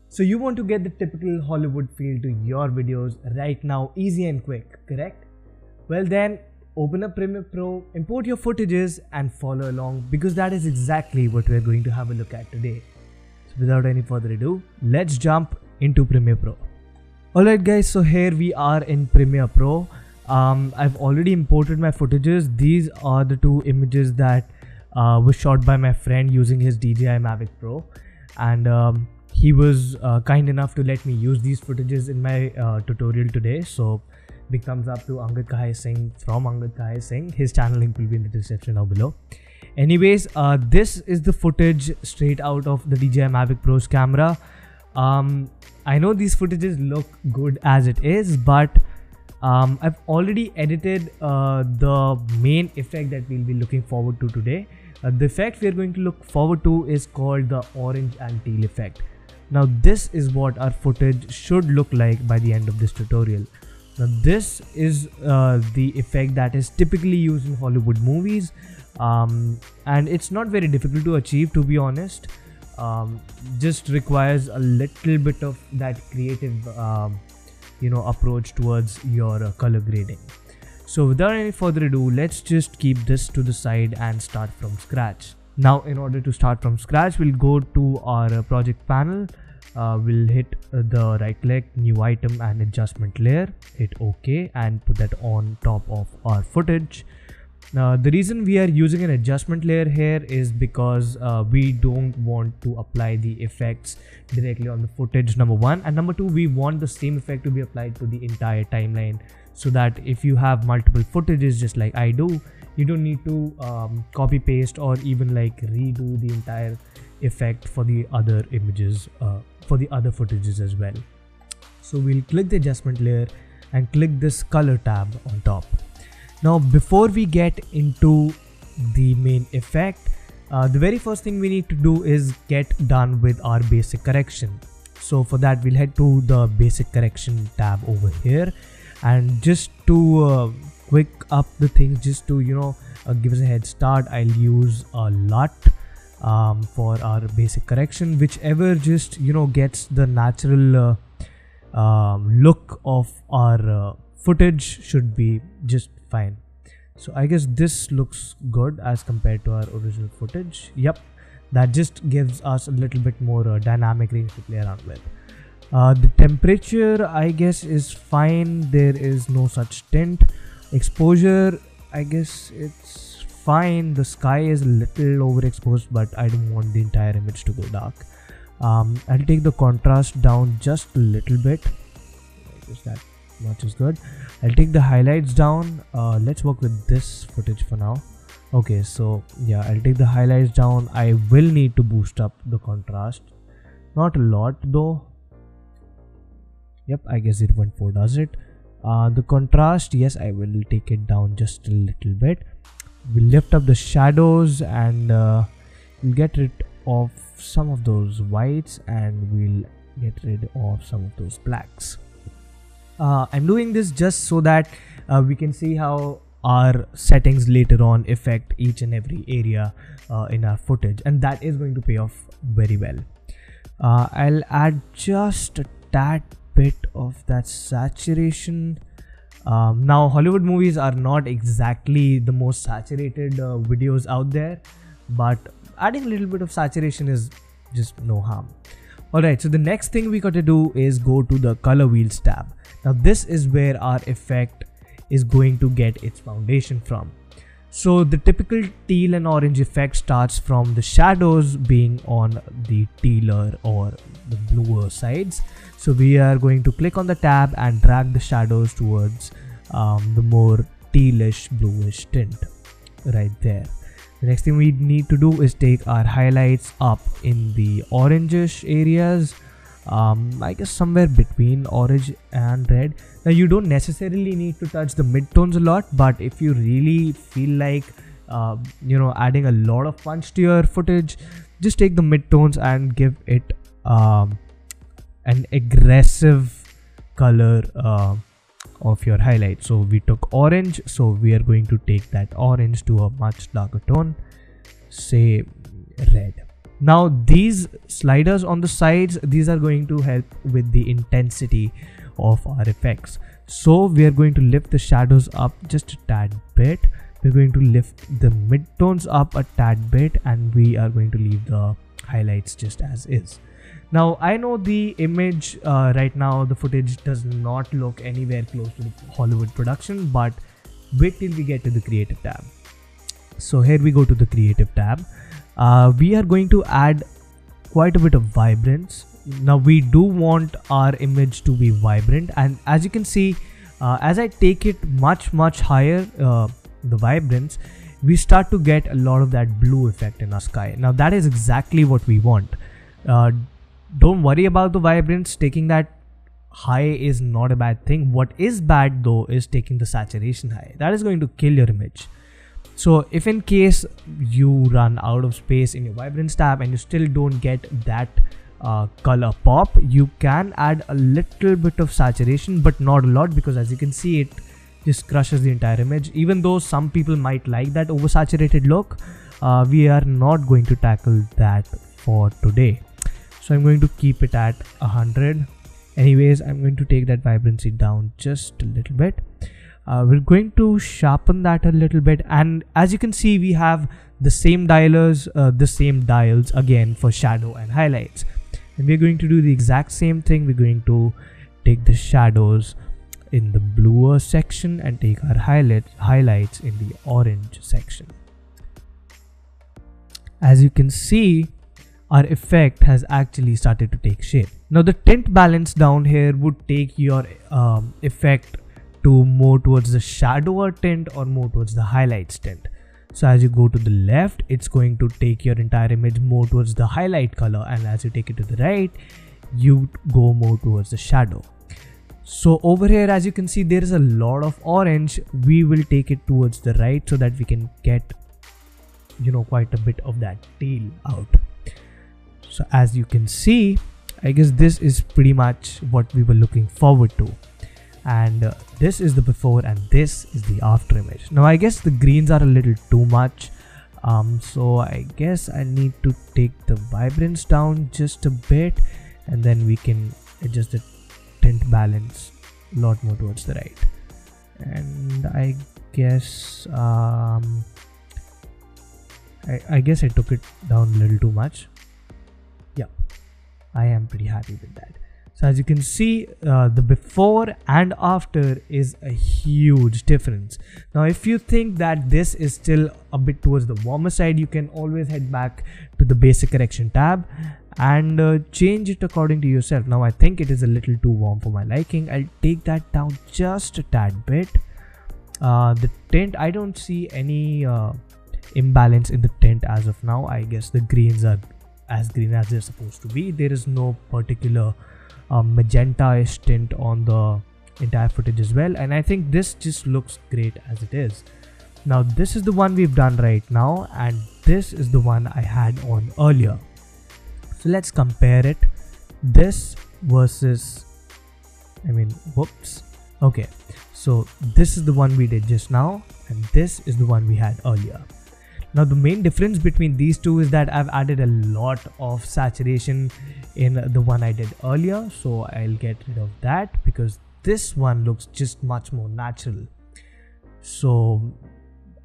So you want to get the typical Hollywood feel to your videos right now, easy and quick, correct? Well then, open up Premiere Pro, import your footages and follow along, because that is exactly what we are going to have a look at today. So without any further ado, let's jump into Premiere Pro. Alright guys, so here we are in Premiere Pro. I've already imported my footages. These are the two images that were shot by my friend using his DJI Mavic Pro, and he was kind enough to let me use these footages in my tutorial today. So big thumbs up to Angad Kahai Singh from Angad Kahai Singh. His channel link will be in the description down below. Anyways, this is the footage straight out of the DJI Mavic Pro's camera. I know these footages look good as it is, but I've already edited the main effect that we'll be looking forward to today. The effect we are going to look forward to is called the orange and teal effect. Now this is what our footage should look like by the end of this tutorial. Now this is the effect that is typically used in Hollywood movies, and it's not very difficult to achieve, to be honest. Just requires a little bit of that creative approach towards your color grading. So without any further ado, let's just keep this to the side and start from scratch. Now in order to start from scratch, we'll go to our project panel. We'll hit the right click, new item and adjustment layer, hit OK and put that on top of our footage. The reason we are using an adjustment layer here is because we don't want to apply the effects directly on the footage, number one, and number two, we want the same effect to be applied to the entire timeline, so that if you have multiple footages just like I do, you don't need to copy paste or even like redo the entire effect for the other images, for the other footages as well. So we'll click the adjustment layer and click this color tab on top. Now before we get into the main effect, the very first thing we need to do is get done with our basic correction. So for that, we'll head to the basic correction tab over here, and just to quick up the things, just to give us a head start, I'll use a LUT for our basic correction. Whichever just gets the natural look of our footage should be just fine. So I guess this looks good as compared to our original footage. Yep, that just gives us a little bit more dynamic range to play around with. The temperature I guess is fine, there is no such tint. Exposure, I guess it's fine. The sky is a little overexposed, but I don't want the entire image to go dark. I'll take the contrast down just a little bit. I guess that much is good. I'll take the highlights down. Let's work with this footage for now. Okay, so yeah, I'll take the highlights down. I will need to boost up the contrast, not a lot though. Yep, I guess 0.4 does it. The contrast, yes, I will take it down just a little bit. We'll lift up the shadows and we'll get rid of some of those whites and we'll get rid of some of those blacks. I'm doing this just so that we can see how our settings later on affect each and every area in our footage, and that is going to pay off very well. I'll add just a tad bit of that saturation. Now Hollywood movies are not exactly the most saturated videos out there, but adding a little bit of saturation is just no harm. Alright, so the next thing we got to do is go to the color wheels tab. Now this is where our effect is going to get its foundation from. So the typical teal and orange effect starts from the shadows being on the tealer or the bluer sides. So we are going to click on the tab and drag the shadows towards the more tealish bluish tint right there. The next thing we need to do is take our highlights up in the orangish areas, I guess somewhere between orange and red. Now you don't necessarily need to touch the midtones a lot, but if you really feel like adding a lot of punch to your footage, just take the midtones and give it an aggressive color of your highlight. So we took orange, so we are going to take that orange to a much darker tone, say red. Now these sliders on the sides, these are going to help with the intensity of our effects. So we are going to lift the shadows up just a tad bit. We're going to lift the midtones up a tad bit, and we are going to leave the highlights just as is. Now I know the image right now, the footage does not look anywhere close to the Hollywood production, but wait till we get to the creative tab. So here we go to the creative tab. We are going to add quite a bit of vibrance. Now we do want our image to be vibrant, and as you can see, as I take it much higher, the vibrance, we start to get a lot of that blue effect in our sky. Now that is exactly what we want. Don't worry about the vibrance. Taking that high is not a bad thing. What is bad though is taking the saturation high. That is going to kill your image. So if in case you run out of space in your vibrance tab and you still don't get that color pop, you can add a little bit of saturation, but not a lot, because as you can see, it just crushes the entire image. Even though some people might like that oversaturated look, we are not going to tackle that for today. So I'm going to keep it at 100. Anyways, I'm going to take that vibrancy down just a little bit. We're going to sharpen that a little bit, and as you can see, we have the same dials again for shadow and highlights, and we're going to do the exact same thing. We're going to take the shadows in the bluer section and take our highlights in the orange section. As you can see, our effect has actually started to take shape. Now the tint balance down here would take your effect to more towards the shadower tint or more towards the highlights tint. So as you go to the left, it's going to take your entire image more towards the highlight color, and as you take it to the right, you go more towards the shadow. So over here, as you can see, there is a lot of orange. We will take it towards the right so that we can get, quite a bit of that teal out. So as you can see, I guess this is pretty much what we were looking forward to. And this is the before and this is the after image. Now I guess the greens are a little too much. So I guess I need to take the vibrance down just a bit, and then we can adjust the tint balance a lot more towards the right. And I guess I guess I took it down a little too much. Yeah, I am pretty happy with that. So as you can see, the before and after is a huge difference. Now if you think that this is still a bit towards the warmer side, you can always head back to the basic correction tab and change it according to yourself. Now I think it is a little too warm for my liking. I'll take that down just a tad bit. The tint, I don't see any imbalance in the tint as of now. I guess the greens are as green as they're supposed to be. There is no particular magenta-ish tint on the entire footage as well, and I think this just looks great as it is. Now this is the one we've done right now, and this is the one I had on earlier. So let's compare it, this versus, okay, so this is the one we did just now, and this is the one we had earlier. Now the main difference between these two is that I've added a lot of saturation in the one I did earlier, so I'll get rid of that because this one looks just much more natural. So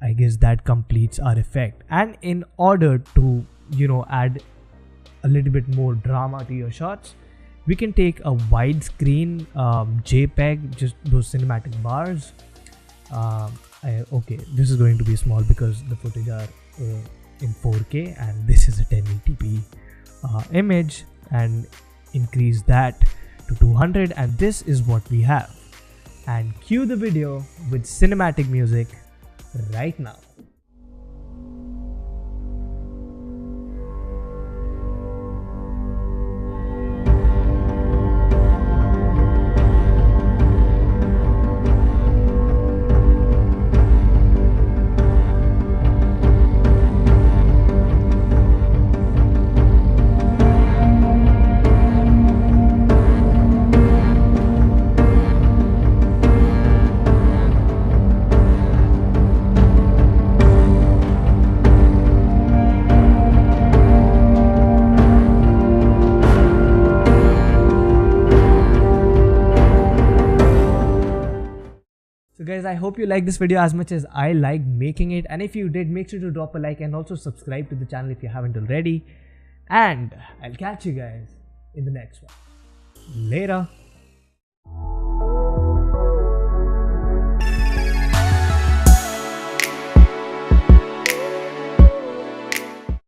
I guess that completes our effect. And in order to add a little bit more drama to your shots, we can take a widescreen JPEG, just those cinematic bars. Okay, this is going to be small because the footage are in 4K and this is a 1080p image, and increase that to 200, and this is what we have. And cue the video with cinematic music right now. So guys, I hope you like this video as much as I like making it, and if you did, make sure to drop a like and also subscribe to the channel if you haven't already, and I'll catch you guys in the next one. Later.